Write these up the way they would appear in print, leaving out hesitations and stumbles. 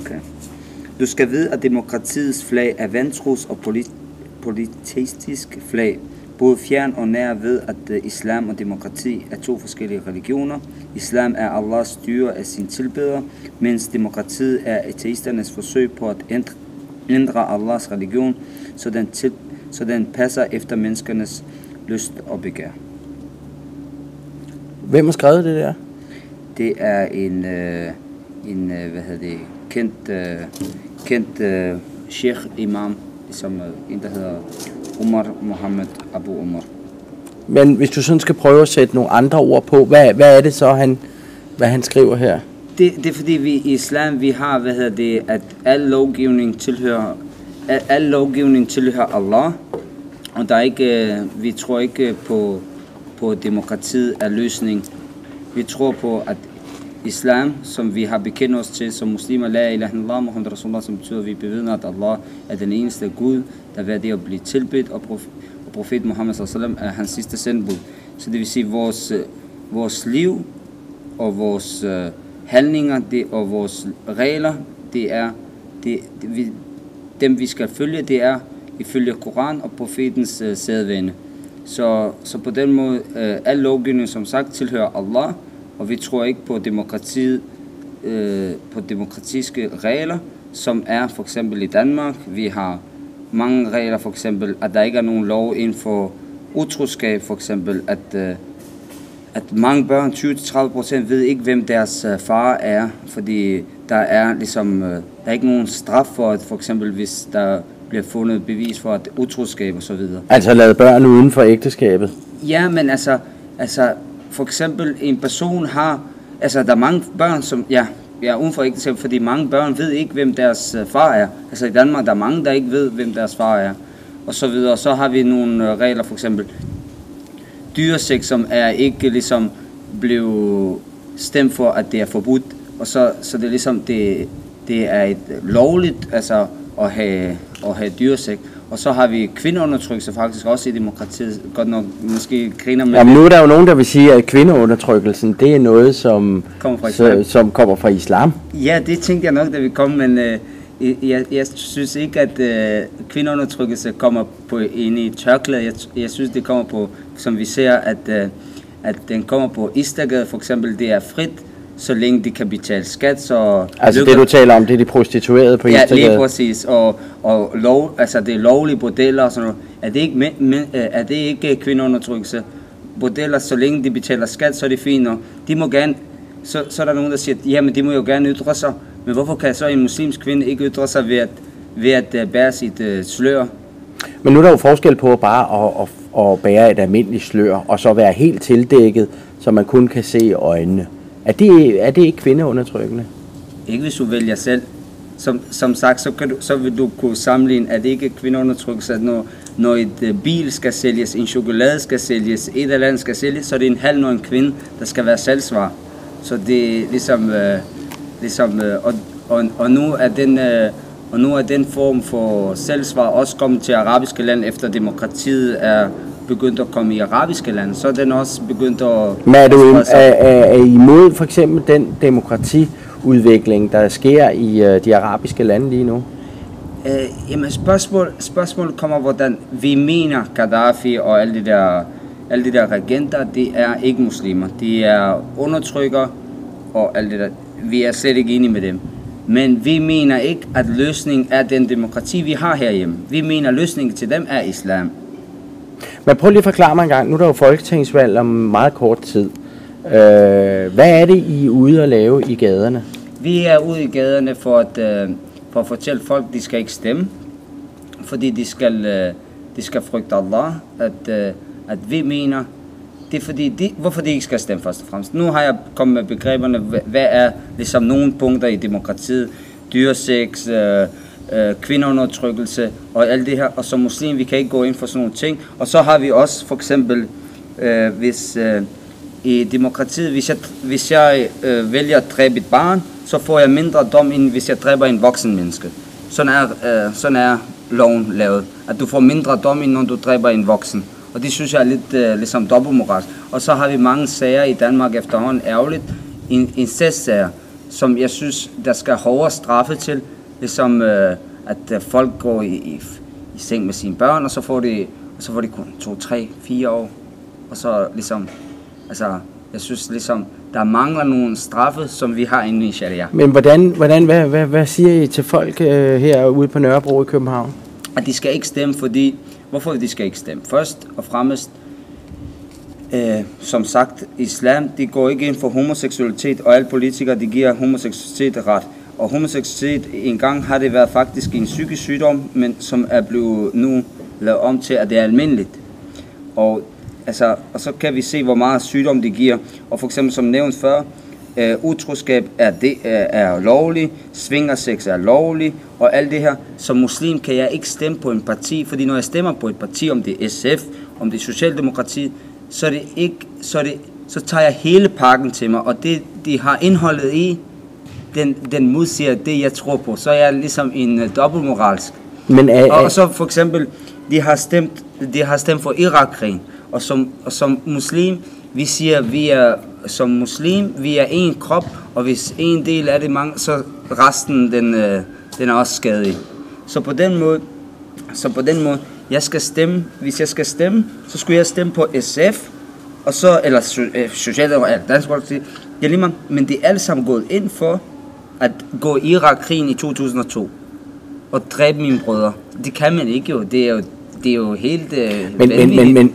Okay. Du skal vide, at demokratiets flag er vantros og politistisk flag. Både fjern og nær ved, at islam og demokrati er to forskellige religioner. Islam er Allahs styre af sin tilbeder, mens demokratiet er ateisternes forsøg på at ændre Allahs religion, så den passer efter menneskernes lyst og begær. Hvem har skrevet det der? Det er en kendt sheikh imam, som en der hedder Umar Mohammed Abu Umar. Men hvis du sådan skal prøve at sætte nogle andre ord på, hvad er det så hvad han skriver her? Det er fordi vi i islam vi har at al lovgivning tilhører Allah, og der er ikke vi tror ikke på demokratiet er løsning. Vi tror på at islam, som vi har bekendt os til som muslimer, la ilaha illallah Muhammad Rasulullah, som betyder, at vi bevidner, at Allah er den eneste Gud, der er værdig at blive tilbedt, og profet Muhammad sallallahu er hans sidste sendebud. Så det vil sige, vores liv og vores handlinger og vores regler, dem vi skal følge, det er ifølge Koran og profetens sædvane. Så på den måde, al lovgivning som sagt tilhører Allah, og vi tror ikke på demokratiet, på demokratiske regler, som er for eksempel i Danmark. Vi har mange regler, for eksempel, at der ikke er nogen lov inden for utroskab, for eksempel, at mange børn, 20-30%, ved ikke, hvem deres far er, fordi der er ikke nogen straf for eksempel, hvis der bliver fundet bevis for at utroskab og så videre. Altså lade børn uden for ægteskabet? Ja, men altså for eksempel en person har, der er mange børn, som, uden for ægteskabet, fordi mange børn ved ikke, hvem deres far er. Altså i Danmark, der er mange, der ikke ved, hvem deres far er, og så videre. Og så har vi nogle regler, for eksempel dyresex, som er ikke blevet stemt for, at det er forbudt. Og så det er det er et lovligt, at have dyresex. Og så har vi kvindeundertrykkelse faktisk også i demokratiet. Godt nok, måske griner med. Jamen nu er der jo nogen, der vil sige, at kvindeundertrykkelsen, det er noget, som kommer fra islam. Ja, det tænkte jeg nok, da vi kom, men jeg synes ikke, at kvindeundertrykkelse kommer på inde i tørklæde. Jeg synes, det kommer på, som vi ser, at den kommer på Istagade, for eksempel, det er frit, så længe de kan betale skat, så... Altså det du taler om, det er de prostituerede på Istagade? Ja, lige præcis, og det er lovlige bordeller og sådan noget. Er det ikke kvindeundertrykkelse? Bordeller, så længe de betaler skat, så er det fint, og de må gerne... Så er der nogen, der siger, at jamen, de må jo gerne ytre sig, men hvorfor kan så en muslimsk kvinde ikke ytre sig ved at bære sit slør? Men nu er der jo forskel på bare at bære et almindeligt slør, og så være helt tildækket, så man kun kan se øjnene. Er det ikke kvindeundertrykkende? Ikke hvis du vælger selv. Som sagt, så vil du kunne sammenligne, at det ikke er kvindeundertrykkelse, at når et bil skal sælges, en chokolade skal sælges, et eller andet skal sælges, så er det en halv når en kvinde, der skal være salgsvarer. Så det er nu er den form for salgsvarer også kommet til arabiske lande, efter demokratiet er begyndt at komme i arabiske lande, så er den også begyndt at... Men er I imod for eksempel den demokratiudvikling, der sker i de arabiske lande lige nu? Jamen spørgsmålet kommer, hvordan vi mener Gaddafi og alle de der regenter, det er ikke muslimer. De er undertrykkere og alt det der. Vi er slet ikke enige med dem. Men vi mener ikke, at løsningen er den demokrati, vi har herhjemme. Vi mener, at løsningen til dem er islam. Men prøv lige at forklare mig en gang. Nu er der jo folketingsvalg om meget kort tid. Hvad er det, I er ude at lave i gaderne? Vi er ude i gaderne for at fortælle folk, at de skal ikke stemme. Fordi de skal frygte Allah. At vi mener, det er fordi hvorfor de ikke skal stemme først og fremmest. Nu har jeg kommet med begreberne, hvad er nogle punkter i demokratiet. Dyresex, kvindeundertrykkelse og alt det her, og som muslim, vi kan ikke gå ind for sådan nogle ting. Og så har vi også for eksempel, hvis i demokratiet, hvis jeg vælger at dræbe et barn, så får jeg mindre dom, end hvis jeg dræber en voksen menneske. Sådan er loven lavet, at du får mindre dom, end når du dræber en voksen. Og det synes jeg er lidt dobbeltmoral. Og så har vi mange sager i Danmark efterhånden ærgerligt, incestsager, som jeg synes, der skal hårdere straffe til. Ligesom at folk går i seng med sine børn, og så får de kun 2, 3, 4 år. Og så ligesom, altså, jeg synes ligesom, der mangler nogle straffe, som vi har inde i sharia. Men hvad siger I til folk herude på Nørrebro i København? At de skal ikke stemme, fordi... Hvorfor de skal ikke stemme? Først og fremmest, som sagt, islam, de går ikke ind for homoseksualitet, og alle politikere, de giver homoseksualitet ret. Og homoseksualitet, engang har det været faktisk en psykisk sygdom, men som er blevet nu lavet om til, at det er almindeligt. Og så kan vi se, hvor meget sygdom det giver. Og for eksempel, som nævnt før, utroskab er lovlig, svingersex er lovlig, og alt det her. Som muslim kan jeg ikke stemme på en parti, fordi når jeg stemmer på et parti, om det er SF, om det er Socialdemokratiet, så tager jeg hele pakken til mig, og det, de har indholdet i, den modsiger det, jeg tror på. Så er jeg ligesom en dobbeltmoralsk. Og så for eksempel, de har stemt for Irak-krigen, og som muslim, vi siger, vi er en krop, og hvis en del af det mangler, så resten, den er også skadelig. Så på den måde, jeg skal stemme, hvis jeg skal stemme, så skulle jeg stemme på SF, og så, eller Socialdemokratiet, Dansk Folkeparti, ja, lige meget, men det er alle sammen gået ind for at gå i Irak-krigen i 2002 og dræbe mine brødre. Det kan man ikke jo, det er jo helt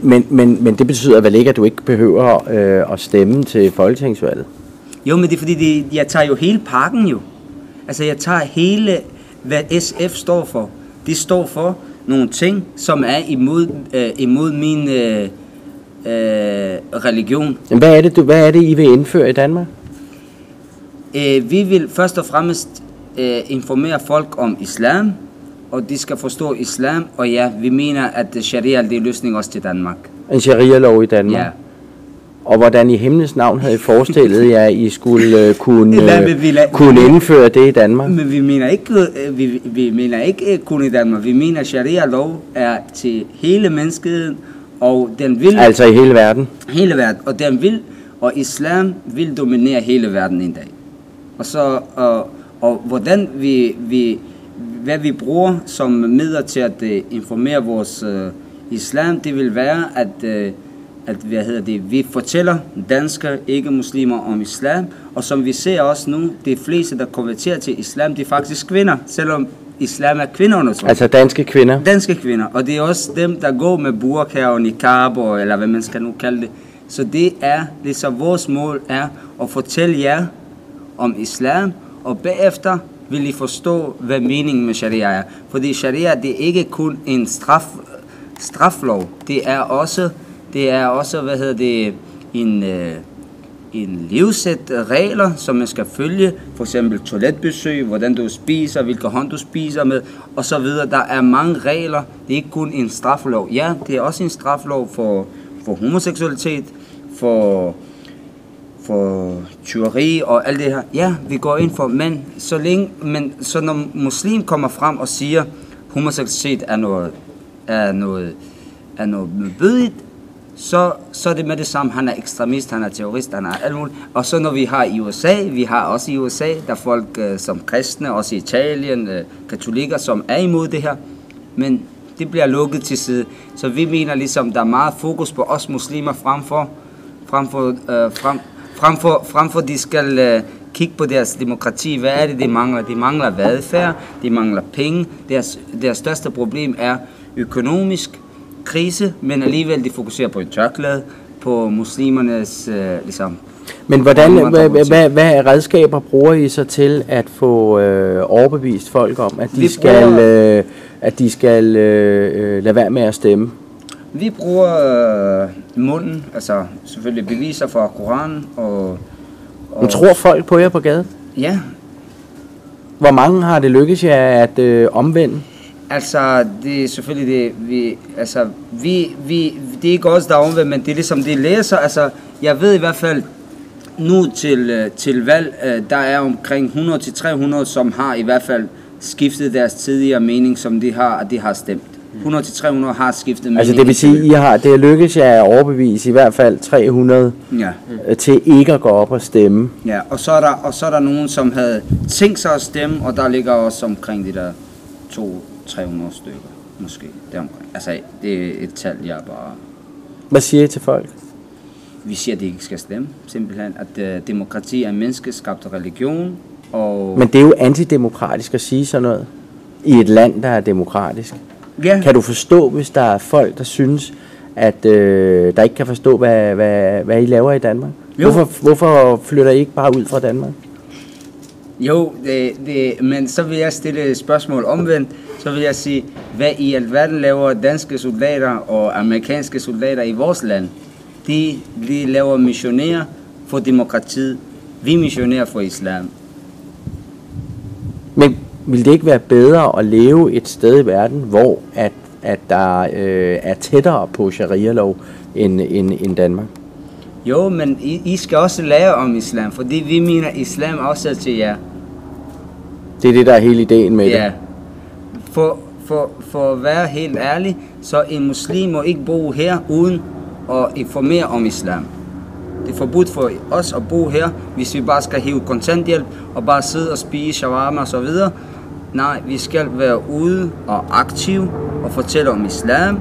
men det betyder vel ikke, at du ikke behøver at stemme til folketingsvalget? Jo, men det er fordi, jeg tager jo hele pakken jo. Altså jeg tager hele, hvad SF står for. De står for nogle ting, som er imod min religion. Men hvad er det, I vil indføre i Danmark? Vi vil først og fremmest informere folk om islam, og de skal forstå islam, og ja, vi mener, at sharia det er løsning også til Danmark. En sharia-lov i Danmark? Ja. Og hvordan i himlens navn havde I forestillet jer, at I skulle kunne indføre det i Danmark? Men vi mener ikke kun i Danmark. Vi mener, at sharia-lov er til hele menneskeheden, og den vil... Altså i hele verden? Hele verden, og den vil, og islam vil dominere hele verden en dag. Og hvordan hvad vi bruger som midler til at informere vores islam, det vil være, at vi fortæller danskere, ikke-muslimer om islam, og som vi ser også nu, de fleste, der konverterer til islam, de er faktisk kvinder, selvom islam er kvinderundertrykt. Altså danske kvinder? Danske kvinder, og det er også dem, der går med burka og niqab, eller hvad man skal nu kalde det. Så det er ligesom vores mål er at fortælle jer om islam, og bagefter vil I forstå, hvad meningen med sharia er. Fordi sharia, det er ikke kun en straflov. Det er også en livssæt regler, som man skal følge. For eksempel toiletbesøg, hvordan du spiser, hvilke hånd du spiser med, og så videre. Der er mange regler. Det er ikke kun en straflov. Ja, det er også en straflov for homoseksualitet, for tyveri og alt det her. Ja, vi går ind for, men så når muslim kommer frem og siger, homoseksualitet er noget modbydeligt, så er det med det samme. Han er ekstremist, han er terrorist, han er alt muligt. Og så når vi har i USA, der er folk som kristne, også i Italien, katolikker, som er imod det her, men det bliver lukket til side. Så vi mener ligesom, der er meget fokus på os muslimer frem for de skal kigge på deres demokrati. Hvad er det, de mangler? De mangler velfærd, de mangler penge. Deres største problem er økonomisk krise, men alligevel de fokuserer på en tørklæde, på muslimernes ligesom. Men hvad redskaber bruger I så til at få overbevist folk om, at de skal lade være med at stemme? Vi bruger munden, altså selvfølgelig beviser fra Koranen og men tror folk på jer på gaden? Ja. Hvor mange har det lykkes jer at omvende? Altså, det er selvfølgelig det, det er ikke os, der er omvendt, men det er ligesom, de læser, altså, jeg ved i hvert fald, nu til valg, der er omkring 100-300, som har i hvert fald skiftet deres tidligere mening, som de har stemt. 100-300 har skiftet mening. Altså det vil sige, det er lykkedes jer at overbevise i hvert fald 300 til ikke at gå op og stemme. Ja, og så er der nogen, som havde tænkt sig at stemme, og der ligger også omkring de der 200-300 stykker, måske, deromkring. Altså, det er et tal, jeg bare... Hvad siger I til folk? Vi siger, at de ikke skal stemme, simpelthen. At demokrati er en menneskeskabt religion, og... Men det er jo antidemokratisk at sige sådan noget, i et land, der er demokratisk. Ja. Kan du forstå, hvis der er folk, der synes, at der ikke kan forstå, hvad I laver i Danmark? Hvorfor flytter I ikke bare ud fra Danmark? Jo, men så vil jeg stille et spørgsmål omvendt. Så vil jeg sige, hvad i alverden laver danske soldater og amerikanske soldater i vores land? De laver missionærer for demokratiet. Vi missionærer for islam. Men vil det ikke være bedre at leve et sted i verden, hvor at der er tættere på sharia-lov end Danmark? Jo, men I skal også lære om islam, fordi vi mener, islam også er til jer. Det er det, der er hele ideen med det. Ja. For at være helt ærlig, så en muslim må ikke bo her uden at informere om islam. Det er forbudt for os at bo her, hvis vi bare skal hive kontanthjælp og bare sidde og spise shawarma og så videre. Nej, vi skal være ude og aktive og fortælle om islam.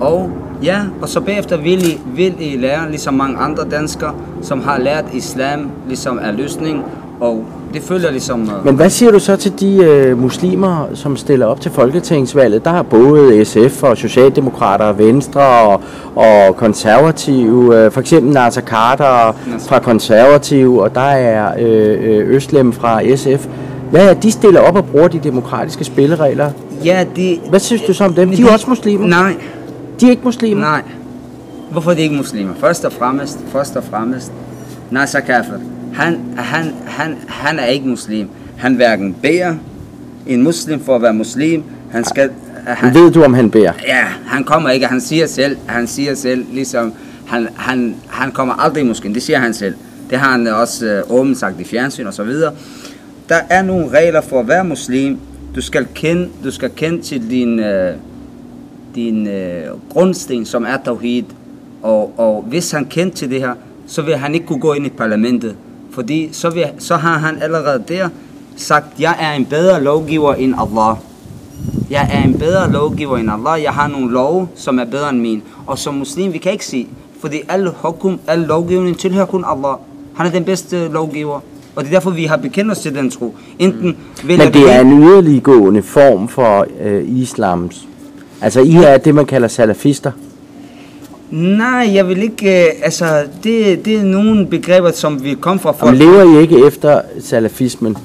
Og ja, og så bagefter vil I lære, ligesom mange andre danskere, som har lært islam, ligesom er løsning. Og det følger ligesom... Men hvad siger du så til de muslimer, som stiller op til folketingsvalget? Der er både SF og Socialdemokrater og Venstre og Konservative. For eksempel Naser Khader fra Konservative, og der er Øslem fra SF. Hvad er de stiller op og bruger de demokratiske spilleregler? Ja, hvad synes du så om dem? De er også muslimer? Nej. De er ikke muslimer? Nej. Hvorfor er de ikke muslimer? Først og fremmest, Naser Khader. Han er ikke muslim. Han hverken beder en muslim for at være muslim. Ved du, om han beder? Ja, han kommer ikke. Han siger selv, ligesom, han kommer aldrig i moskeen. Det siger han selv. Det har han også åbent sagt i fjernsyn og så videre. Der er nogle regler for at være muslim. Du skal kende til din grundsten, som er tawhid. Og hvis han kendte til det her, så vil han ikke kunne gå ind i parlamentet. Fordi så har han allerede der sagt, jeg er en bedre lovgiver end Allah. Jeg er en bedre lovgiver end Allah. Jeg har nogle love, som er bedre end min. Og som muslim, vi kan ikke sige, fordi al lovgivning tilhører kun Allah. Han er den bedste lovgiver. Og det er derfor, vi har bekendt os til den tro. Men det er en yderliggående form for islams. Altså, I er det, man kalder salafister. Nej, jeg vil ikke, det er nogle begreber, som vi kommer fra folk. Men lever I ikke efter salafismen?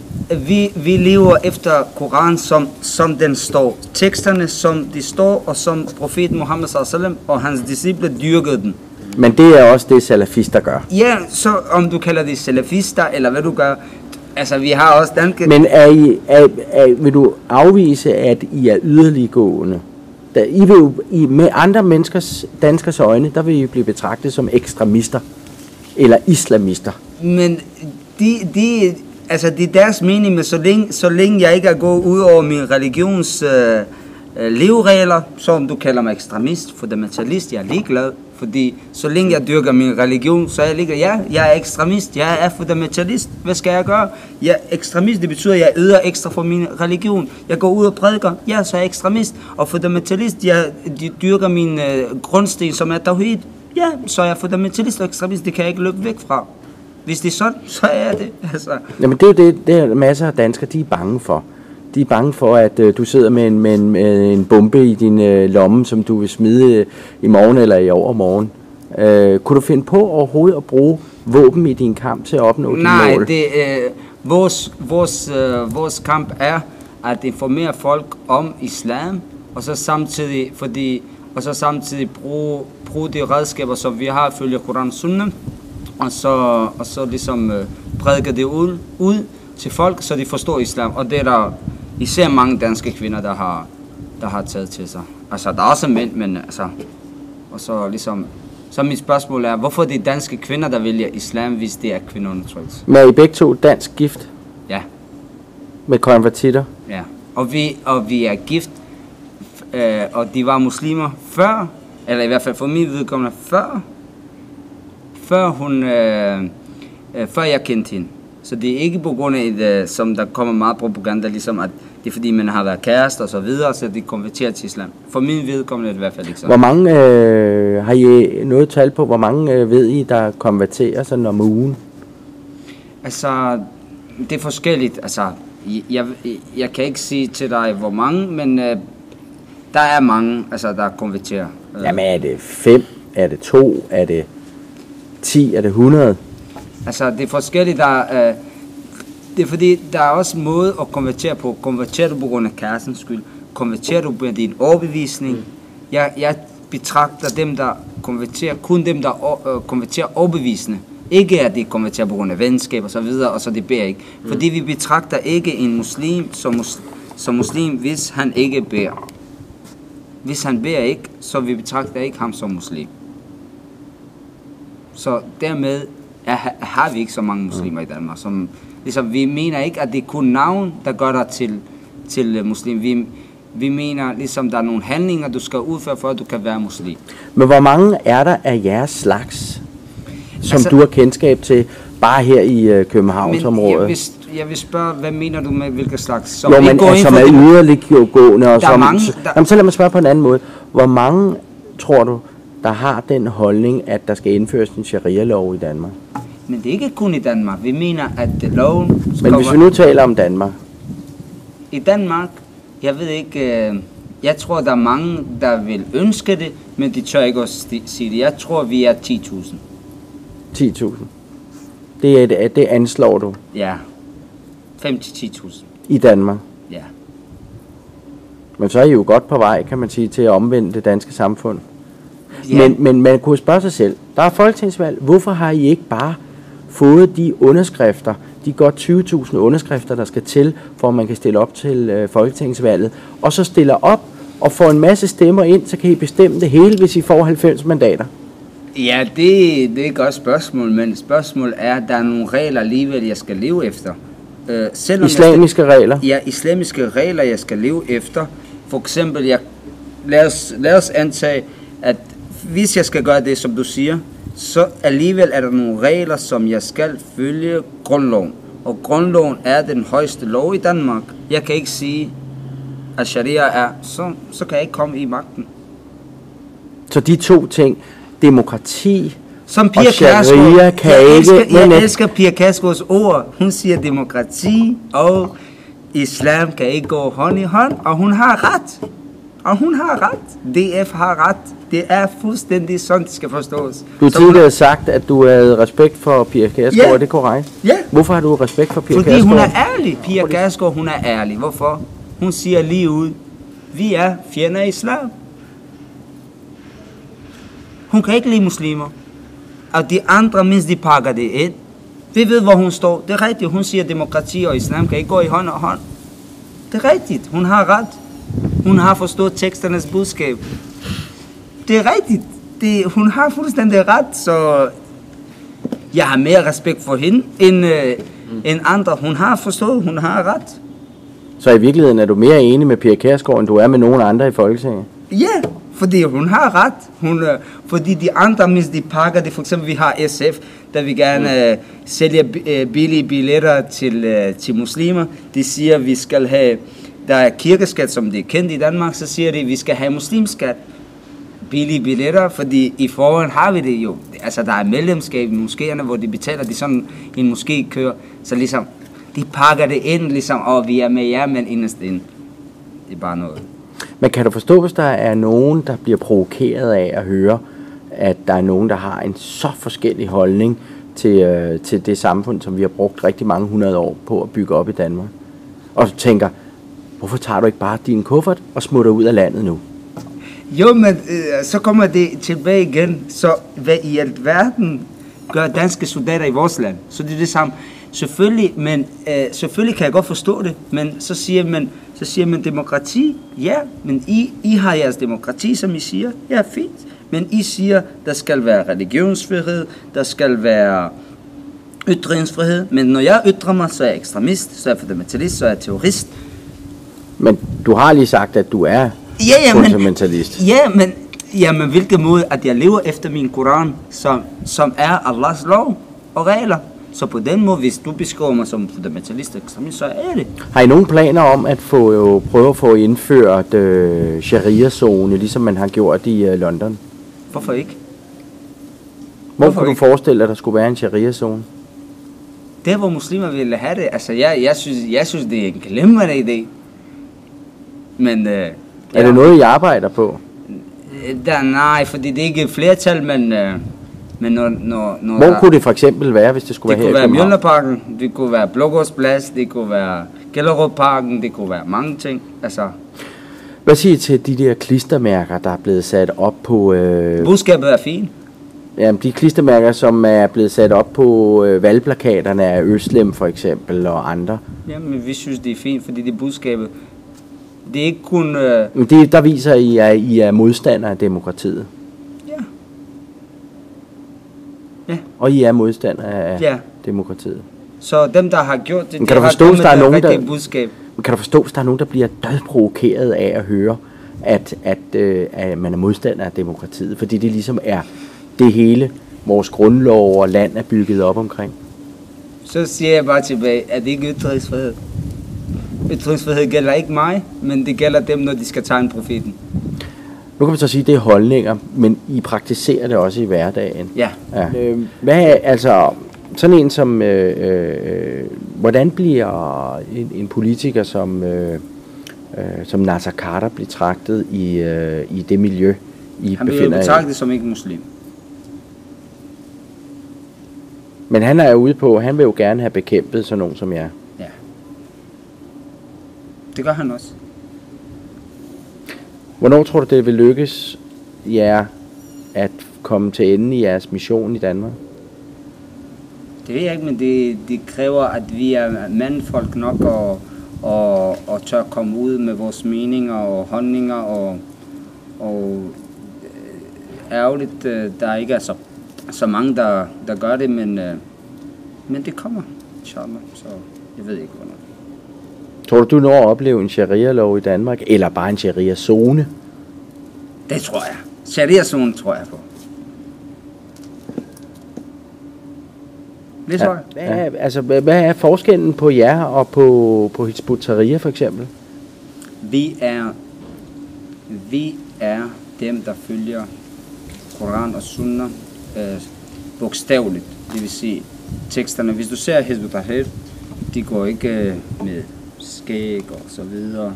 Vi lever efter Koran, som den står. Teksterne, som de står, og som profeten Muhammed sallam og hans disciple dyrkede den. Men det er også det, salafister gør? Ja, så om du kalder det salafister, eller hvad du gør. Altså, vi har også danske... Men vil du afvise, at I er yderliggående? I vil jo, med andre danskers øjne, der vil I blive betragtet som ekstremister eller islamister. Men det er deres mening, men så længe jeg ikke er gået ud over min religions leveregler, som du kalder mig ekstremist, fundamentalist, jeg er ligeglad. Fordi så længe jeg dyrker min religion, så er jeg ligeglad. Ja, jeg er ekstremist, jeg er fundamentalist. Hvad skal jeg gøre? Jeg er ekstremist, det betyder, at jeg yder ekstra for min religion. Jeg går ud og prædiker, ja, så er jeg ekstremist. Og fundamentalist, jeg dyrker min grundsten, som er tawhid. Ja, så er jeg fundamentalist og ekstremist, det kan jeg ikke løbe væk fra. Hvis det er sådan, så er det. Altså. Jamen det er jo det er masser af danskere, de er bange for. De er bange for, at du sidder med en bombe i din lomme, som du vil smide i morgen eller i overmorgen. Kunne du finde på overhovedet at bruge våben i din kamp til at opnå dine mål? Nej, vores kamp er at informere folk om islam, og så samtidig bruge de redskaber, som vi har ifølge Koran og Sunna, og så ligesom prædike det ud til folk, så de forstår islam. Og det er der især mange danske kvinder, der har taget til sig. Altså, der er også mænd, men altså... Og så ligesom... Så mit spørgsmål er, hvorfor det er danske kvinder, der vælger islam, hvis det er kvindeundertrykkelse? Men er I begge to dansk gift? Ja. Med konvertitter? Ja. Og vi er gift og de var muslimer før, eller i hvert fald for min vedkommende før jeg kendte hende. Så det er ikke på grund af, som der kommer meget propaganda, ligesom at det er fordi, man har været kæreste og så videre, så de konverterer til islam. For min vedkommende er det i hvert fald ikke sådan. Hvor mange, har I noget tal på, hvor mange ved I, der konverterer sådan om ugen? Altså, det er forskelligt. Altså, jeg kan ikke sige til dig, hvor mange, men der er mange, altså, der konverterer. Jamen, er det 5? Er det 2? Er det 10? Er det 100? Altså, det er forskelligt. Det er fordi, der er også en måde at konvertere på. Konverterer du på grund af kærestens skyld? Konverterer du på din overbevisning? Jeg betragter dem, der konverterer, kun dem, der konverterer overbevisende. Ikke at de konverterer på grund af venskab og så videre, og så det beder ikke. Fordi vi betragter ikke en muslim som muslim, hvis han ikke beder. Hvis han beder ikke, så vi betragter ikke ham som muslim. Så dermed har vi ikke så mange muslimer i Danmark. Ligesom, vi mener ikke, at det er kun navn, der gør dig til muslim. Vi mener, ligesom der er nogle handlinger, du skal udføre, for at du kan være muslim. Men hvor mange er der af jeres slags, som altså, du har kendskab til, bare her i Københavnsområdet? Jeg vil spørge, hvad mener du med hvilke slags? Som er yderliggående og som... Jamen, så lad mig spørge på en anden måde. Hvor mange, tror du, der har den holdning, at der skal indføres en sharia-lov i Danmark? Men det er ikke kun i Danmark. Vi mener, at loven... Men hvis vi nu taler om Danmark? I Danmark, jeg ved ikke... Jeg tror, der er mange, der vil ønske det, men de tør ikke også sige det. Jeg tror, vi er 10.000. 10.000? Det anslår du? Ja. 5-10.000. I Danmark? Ja. Men så er I jo godt på vej, kan man sige, til at omvende det danske samfund. Ja. Men man kunne spørge sig selv, der er folketingsvalg, hvorfor har I ikke bare fået de underskrifter, de godt 20.000 underskrifter, der skal til, for at man kan stille op til folketingsvalget, og så stiller op og får en masse stemmer ind, så kan I bestemme det hele, hvis I får 90 mandater? Ja, det er et godt spørgsmål, men spørgsmålet er, at der er nogle regler alligevel, jeg skal leve efter. Islamiske regler? Ja, islamiske regler, jeg skal leve efter. For eksempel, lad os antage, at hvis jeg skal gøre det, som du siger, så alligevel er der nogle regler, som jeg skal følge grundloven. Og grundloven er den højeste lov i Danmark. Jeg kan ikke sige, at sharia er, så kan jeg ikke komme i magten. Så de to ting, demokrati som Pia og sharia, kan jeg elsker Pia Kjærsgaards ord. Hun siger, demokrati og islam kan ikke gå hånd i hånd, og hun har ret. Og hun har ret. DF har ret. Det er fuldstændig sådan, det skal forstås. Du har tidligere sagt, at du havde respekt for Pia Kjærsgaard, ja. Er det korrekt? Ja. Hvorfor har du respekt for Pia Kjærsgaard? Fordi hun er ærlig. Pia Kjærsgaard, hun er ærlig. Hvorfor? Hun siger lige ud, vi er fjender af islam. Hun kan ikke lide muslimer. Og de andre, mens de pakker det ind, vi ved, hvor hun står. Det er rigtigt. Hun siger, at demokrati og islam kan ikke gå i hånd og hånd. Det er rigtigt. Hun har ret. Hun har forstået teksternes budskab. Det er rigtigt. Hun har fuldstændig ret, så jeg har mere respekt for hende end andre. Hun har forstået, hun har ret. Så i virkeligheden er du mere enig med Pia Kjærsgaard, end du er med nogen andre i Folketinget? Ja, fordi hun har ret. Fordi de andre, mens de pakker det, for eksempel vi har SF, der vil gerne sælge billige billetter til muslimer. De siger, at vi skal have, der er kirkeskat, som det er kendt i Danmark, så siger de, at vi skal have muslimskat. Billige billetter, fordi i forvejen har vi det jo. Altså, der er medlemskab i moskéerne, hvor de betaler, de sådan en moské kører. Så ligesom, de pakker det ind, ligesom, og vi er med jer, men inderst inde. Det er bare noget. Men kan du forstå, hvis der er nogen, der bliver provokeret af at høre, at der er nogen, der har en så forskellig holdning til det samfund, som vi har brugt rigtig mange 100 år på at bygge op i Danmark? Og tænker, hvorfor tager du ikke bare din kuffert og smutter ud af landet nu? Jo, men så kommer det tilbage igen. Så hvad i alt verden gør danske soldater i vores land? Så det er det samme. Selvfølgelig, men selvfølgelig kan jeg godt forstå det, men så siger man demokrati. Ja, men I har jeres demokrati, som I siger. Ja, fint. Men I siger, der skal være religionsfrihed, der skal være ytringsfrihed. Men når jeg ytrer mig, så er jeg ekstremist, så er jeg fundamentalist, så er jeg terrorist. Men du har lige sagt, at du er fundamentalist. Men hvilken måde, at jeg lever efter min Koran, som er Allahs lov og regler. Så på den måde, hvis du beskriver mig som fundamentalist, så er det. Har I nogen planer om at prøve at få indført sharia-zone, ligesom man har gjort i London? Hvorfor ikke? Hvor kunne du forestille dig, at der skulle være en sharia-zone? Der, hvor muslimer ville have det, altså jeg synes det er en glimrende idé. Men er det noget, I arbejder på? Nej, fordi det er ikke et flertal, men når hvor kunne det for eksempel være, hvis det skulle være her i København? Det kunne være Mjølnerparken, det kunne være Blågårdsplads, det kunne være Gellerupparken, det kunne være mange ting. Altså. Hvad siger I til de der klistermærker, der er blevet sat op på... Budskabet er fint. Jamen, de klistermærker, som er blevet sat op på valgplakaterne af Øslem for eksempel og andre. Jamen, vi synes, det er fint, fordi det er budskabet. Det er ikke kun... Det, der viser I, at I er modstandere af demokratiet. Ja. Og I er modstandere af demokratiet. Så dem, der har gjort det, kan du forstå, hvis der er nogen, der budskab. Kan du forstå, hvis der er nogen, der bliver dødprovokeret af at høre, at man er modstander af demokratiet? Fordi det ligesom er det hele, vores grundlov og land er bygget op omkring. Så siger jeg bare tilbage, at det ikke er ytringsfrihed. Ytringsfrihed gælder ikke mig, men det gælder dem, når de skal tegne profeten. Nu kan man så sige, at det er holdninger, men I praktiserer det også i hverdagen. Ja. Hvad er, altså, sådan en som, hvordan bliver en politiker som Naser Khader betragtet i det miljø, I han befinder jer i? Han bliver betragtet som ikke muslim. Men han er ude på, han vil jo gerne have bekæmpet sådan nogen som jer. Ja. Det gør han også. Hvornår tror du, det vil lykkes jer at komme til ende i jeres mission i Danmark? Det ved jeg ikke, men det kræver, at vi er mandfolk nok og tør komme ud med vores meninger og holdninger. Og ærgerligt, der ikke er så mange, der gør det, men det kommer, inshallah, så jeg ved ikke, hvornår. Tror du når at opleve en sharia-lov i Danmark, eller bare en sharia-zone? Det tror jeg. Sharia-zone tror jeg på. Det tror jeg. Hvad er forskellen på jer og på Hizb ut-Tahrir for eksempel? Vi er dem, der følger Koran og Sunna bogstaveligt. Det vil sige teksterne. Hvis du ser Hizb ut-Tahrir, de går ikke med skæg og så videre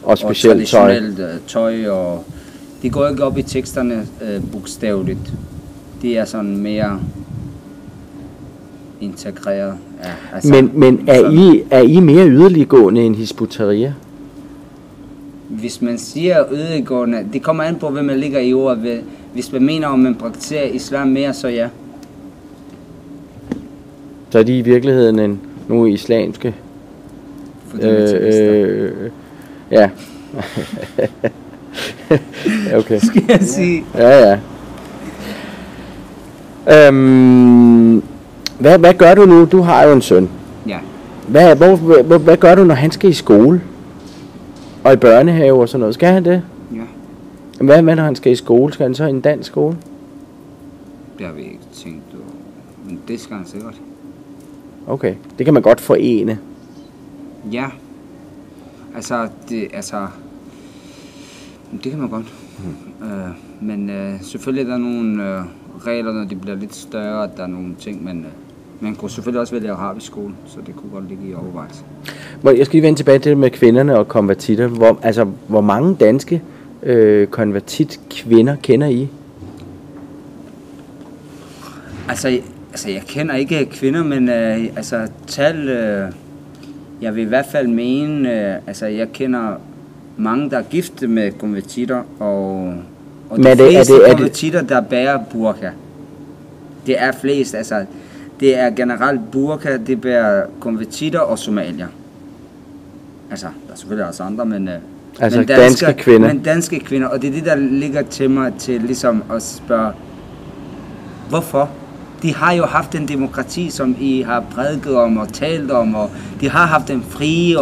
og traditionelt tøj og de går ikke op i teksterne bogstaveligt. De er sådan mere integreret. Ja, altså, men er I mere yderliggående end Hizb ut-Tahrir? Hvis man siger yderliggående, det kommer an på, hvad man ligger i ordet. Hvis man mener, om man praktiserer islam mere, så ja. Så er de i virkeligheden nogle islamske ja. Okay. Skal jeg sige? Ja. Hvad gør du nu? Du har jo en søn. Ja. Hvad gør du, når han skal i skole? Og i børnehave og sådan noget? Skal han det? Ja. Hvad når han skal i skole? Skal han så i en dansk skole? Det har vi ikke tænkt over. Men det skal han sikkert. Okay, det kan man godt forene. Ja. Det kan man godt. Men selvfølgelig er der nogle regler, når de bliver lidt større, at der er nogle ting, men man kunne selvfølgelig også vælge arabisk skole, så det kunne godt ligge i overvejelse. Jeg skal lige vende tilbage til det med kvinderne og konvertitter. Hvor mange danske konvertit-kvinder kender I? Jeg kender ikke kvinder, men jeg vil i hvert fald mene, jeg kender mange, der er gift med konvertitter, og de fleste konvertitter, der bærer burka. Det er flest, det er generelt burka, det bærer konvertitter og somalier. Der er selvfølgelig også andre, men danske kvinder. Men danske kvinder, og det er det, der ligger til mig til ligesom at spørge, hvorfor? De har jo haft en demokrati, som I har prædiket om og talt om, og de har haft en fri,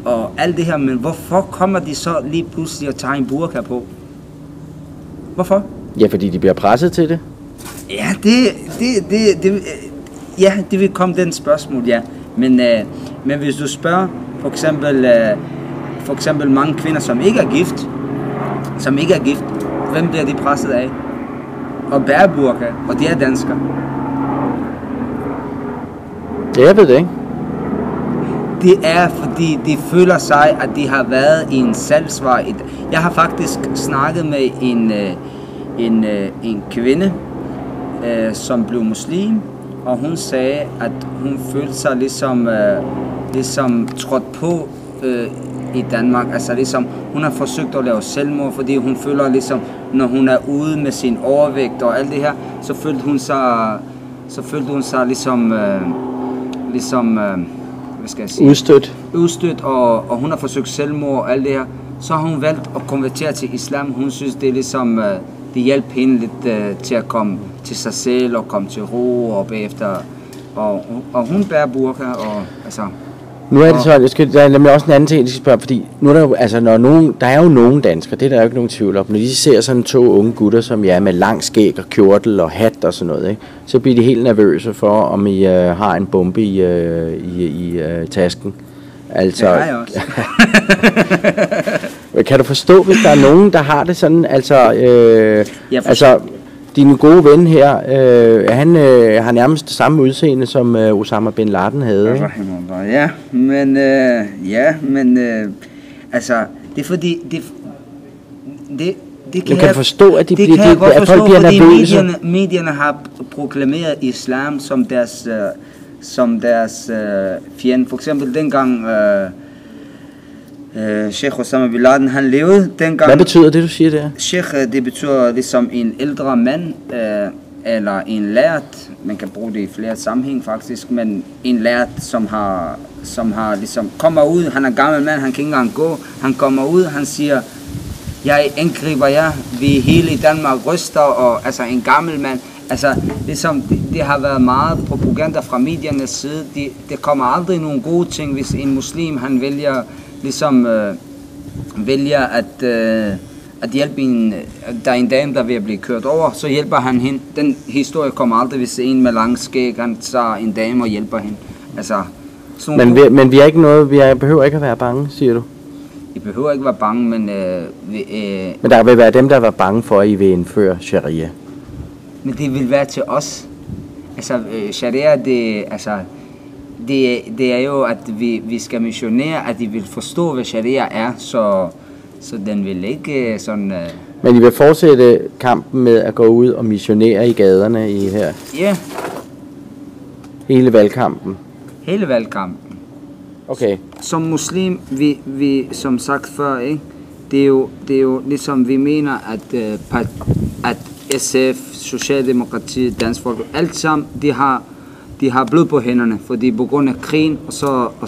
og alt det her, men hvorfor kommer de så lige pludselig og tager en burka på? Hvorfor? Ja, fordi de bliver presset til det. Ja, det vil komme den spørgsmål, ja. Men hvis du spørger for eksempel mange kvinder, som ikke er gift, hvem bliver de presset af? Og bærer burka, og de er danskere. Ja, jeg ved det ikke. Det er, fordi de føler sig, at de har været i en salgsvare. Jeg har faktisk snakket med en kvinde, som blev muslim, og hun sagde, at hun følte sig ligesom trådt på i Danmark. Altså ligesom, hun har forsøgt at lave selvmord, fordi hun føler ligesom, når hun er ude med sin overvægt og alt det her, så følte hun sig ligesom hvad skal jeg sige? Udstødt, og hun har forsøgt selvmord og alt det her. Så har hun valgt at konvertere til islam. Hun synes, det er ligesom, det hjælper hende lidt til at komme til sig selv og komme til ro og bagefter. Og hun bærer burka og altså. Nu er det så, der er nemlig også en anden ting, jeg skal spørge, fordi nu er der jo, altså der er jo nogen danskere, det er der jo ikke nogen tvivl om, når de ser sådan 2 unge gutter, som er med lang skæg og kjortel og hat og sådan noget, ikke? Så bliver de helt nervøse for, om I har en bombe i tasken. Altså, det har jeg også. Kan du forstå, hvis der er nogen, der har det sådan, altså din gode ven her, han har nærmest det samme udseende, som Osama Bin Laden havde. Ja, men altså, det er fordi, det kan jeg forstå, at folk bliver nervøse. Medierne har proklameret islam som deres fjende. For eksempel dengang Sheikh Osama Bin Laden, han levede dengang. Hvad betyder det, du siger der? Sheikh, det betyder ligesom en ældre mand, eller en lært. Man kan bruge det i flere sammenhæng faktisk, men en lært, som har ligesom kommer ud. Han er gammel mand, han kan ikke engang gå. Han kommer ud, han siger, jeg angriber jer, vi hele i Danmark ryster, og altså en gammel mand. Altså, ligesom, det har været meget propaganda fra mediernes side. Det kommer aldrig nogen gode ting, hvis en muslim, han vælger at hjælpe der er en dame, der er ved at blive kørt over, så hjælper han hende. Den historie kommer aldrig, hvis en med lang skæg, han tager en dame og hjælper hende. Altså, men vi er ikke noget, vi behøver ikke at være bange, siger du? I behøver ikke være bange, men men der vil være dem, der var bange for, at I vil indføre sharia. Men det vil være til os. Altså, sharia, det er jo, at vi skal missionere, at de vil forstå, hvad sharia er, så den vil ikke sådan... Men I vil fortsætte kampen med at gå ud og missionere i gaderne i her? Ja. Hele valgkampen? Hele valgkampen. Okay. Som muslim, vi som sagt før, ikke? Det er jo ligesom, vi mener, at SF, Socialdemokratiet, Dansk Folk, alt sammen, de har blod på hænderne, fordi på grund af krigen, og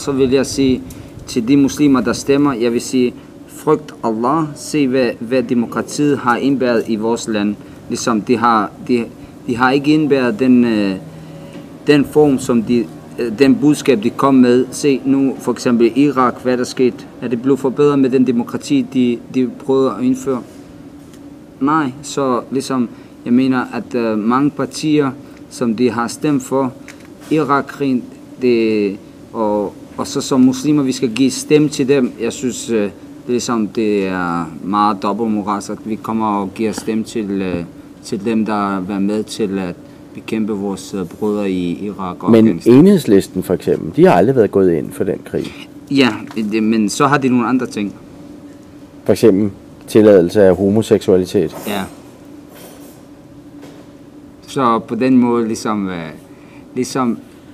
så vil jeg sige til de muslimer, der stemmer, jeg vil sige, frygt Allah, se hvad demokratiet har indbæret i vores land. Ligesom de har ikke indbæret den form, som den budskab, de kom med. Se nu for eksempel i Irak, hvad der skete. Er det blevet forbedret med den demokrati, de prøvede at indføre? Nej, så ligesom, jeg mener, at mange partier, som de har stemt for Irak-krigen, og så som muslimer, vi skal give stemme til dem. Jeg synes, det er meget dobbeltmoralsk, at vi kommer og giver stemme til dem, der er med til at bekæmpe vores brødre i Irak og Afghanistan. Men Enhedslisten for eksempel, de har aldrig været gået ind for den krig. Ja, men så har de nogle andre ting. For eksempel tilladelse af homoseksualitet. Ja. Så på den måde ligesom...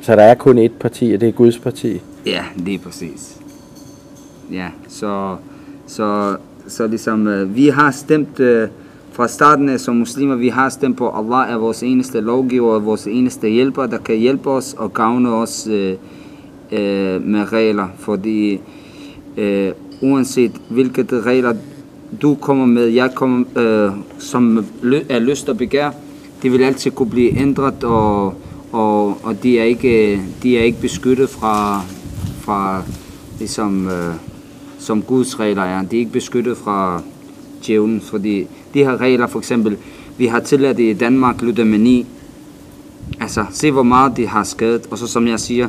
Så der er kun ét parti, og det er Guds parti? Ja, det er præcis. Ja, så ligesom, vi har stemt fra starten af som muslimer, vi har stemt på, Allah er vores eneste lovgiver, vores eneste hjælper, der kan hjælpe os og gavne os med regler, fordi uanset hvilke regler du kommer med, jeg kommer, som er lyst og begær, det vil altid kunne blive ændret, og de er ikke beskyttet fra ligesom som Guds regler er. De er ikke beskyttet fra djævlen, fordi de her regler, for eksempel, vi har tilladt i Danmark ludomani. Altså, se hvor meget de har skadet. Og så som jeg siger,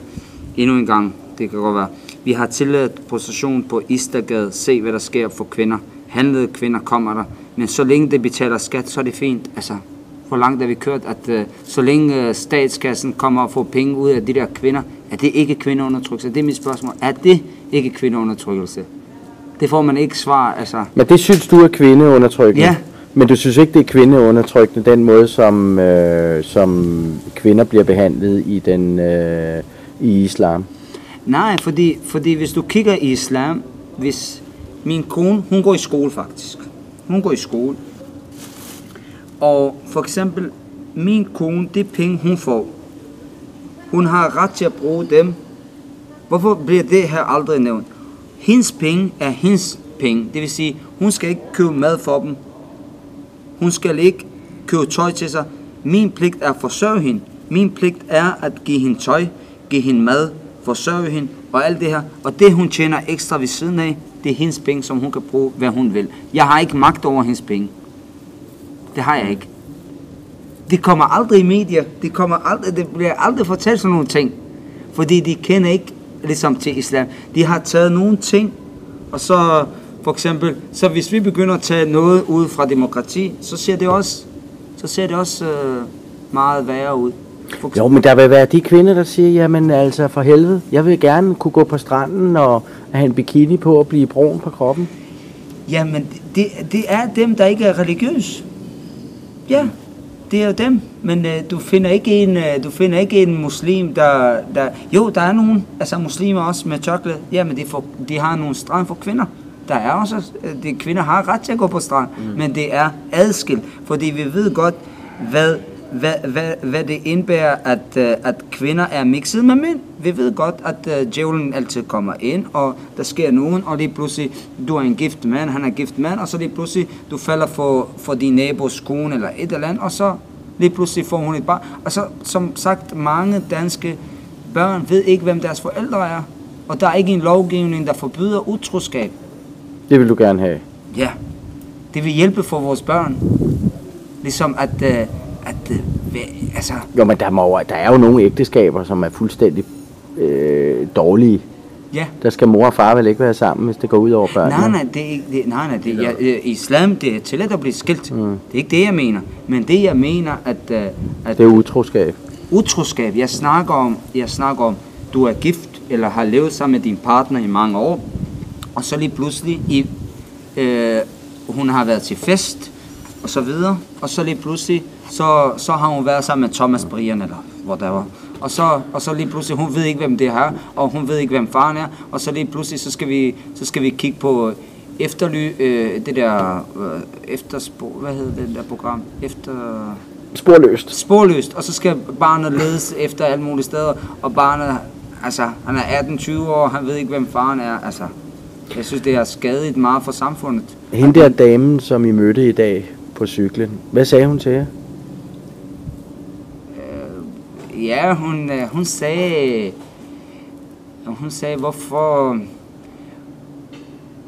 endnu en gang, det kan godt være, vi har tilladt prostitution på Istergade. Se hvad der sker for kvinder. Handlede kvinder kommer der. Men så længe det betaler skat, så er det fint. Altså, hvor langt er vi kørt, at så længe statskassen kommer og får penge ud af de der kvinder, er det ikke kvindeundertrykkelse? Det er mit spørgsmål. Er det ikke kvindeundertrykkelse? Det får man ikke svar, altså. Men det synes du er kvindeundertrykkende? Ja. Men du synes ikke, det er kvindeundertrykkende, den måde, som kvinder bliver behandlet i islam? Nej, fordi hvis du kigger i islam, hvis min kone, hun går i skole faktisk. Hun går i skole. Og for eksempel, min kone, det penge hun får, hun har ret til at bruge dem. Hvorfor bliver det her aldrig nævnt? Hendes penge er hendes penge. Det vil sige, hun skal ikke købe mad for dem. Hun skal ikke købe tøj til sig. Min pligt er at forsørge hende. Min pligt er at give hende tøj, give hende mad, forsørge hende og alt det her. Og det hun tjener ekstra ved siden af, det er hendes penge, som hun kan bruge, hvad hun vil. Jeg har ikke magt over hendes penge. Det har jeg ikke. Det kommer aldrig i medier. Det bliver aldrig fortalt sådan nogle ting. Fordi de kender ikke ligesom til islam. De har taget nogle ting, og så for eksempel, så hvis vi begynder at tage noget ud fra demokrati, så ser det også meget værre ud. Jo, men der vil være de kvinder, der siger, jamen altså for helvede, jeg vil gerne kunne gå på stranden og have en bikini på og blive brun på kroppen. Jamen, det er dem, der ikke er religiøse. Ja, det er jo dem, men du finder ikke en muslim, der... Jo, der er nogen, altså muslimer også med tørklæde, ja, men de har nogle strand for kvinder. Der er også, de kvinder har ret til at gå på strand, men det er adskilt, fordi vi ved godt, hvad det indebærer, at kvinder er mixet med mænd. Vi ved godt, at djævlen altid kommer ind, og der sker nogen, og lige pludselig, du er en gift mand, han er en gift mand, og så lige pludselig, du falder for din nabos kone eller et eller andet, og så lige pludselig får hun et barn. Og så, som sagt, mange danske børn ved ikke, hvem deres forældre er, og der er ikke en lovgivning, der forbyder utroskab. Det vil du gerne have? Ja, det vil hjælpe for vores børn. Ligesom altså... Jo, men der er jo nogle ægteskaber, som er fuldstændig dårlige. Ja. Der skal mor og far vel ikke være sammen, hvis det går ud over børnene? Nej, islam, det er tilladt at blive skilt. Det er ikke det, jeg mener. Men det, jeg mener, at det er utroskab. Utroskab. Jeg snakker om, du er gift, eller har levet sammen med din partner i mange år, og så lige pludselig, hun har været til fest, og så videre, og så lige pludselig, så har hun været sammen med Thomas Brian, eller whatever. Og så lige pludselig, hun ved ikke, hvem det er, og hun ved ikke, hvem faren er, og så lige pludselig, så skal vi kigge på det der efterspor, hvad hedder det der program? Sporløst, og så skal barnet ledes efter alle mulige steder, og barnet, altså, han er 18-20 år, han ved ikke, hvem faren er, altså. Jeg synes, det har skadet meget for samfundet. Hende der damen, som I mødte i dag på cyklen, hvad sagde hun til jer? Ja, hun sagde, hvorfor...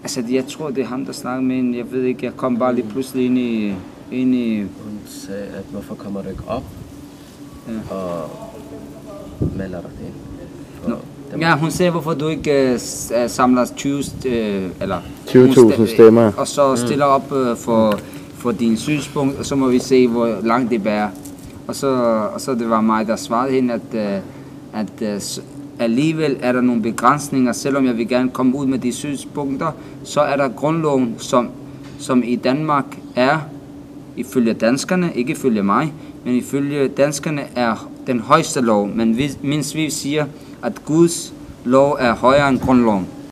Altså, jeg tror, det er ham, der snakker med hende. Jeg ved ikke, jeg kom bare lige pludselig ind i... Hun sagde, at hvorfor kommer du ikke op og melder dig det? Ja, hun sagde, hvorfor du ikke samler 20.000 stemmer. Og så stiller op for din synspunkt, og så må vi se, hvor langt det bærer. Og så det var mig, der svarede hende, at alligevel er der nogle begrænsninger, selvom jeg vil gerne komme ud med de synspunkter, så er der grundloven, som i Danmark er, ifølge danskerne, ikke ifølge mig, men ifølge danskerne er den højeste lov. Men mens vi siger, at Guds lov er højere end grundloven.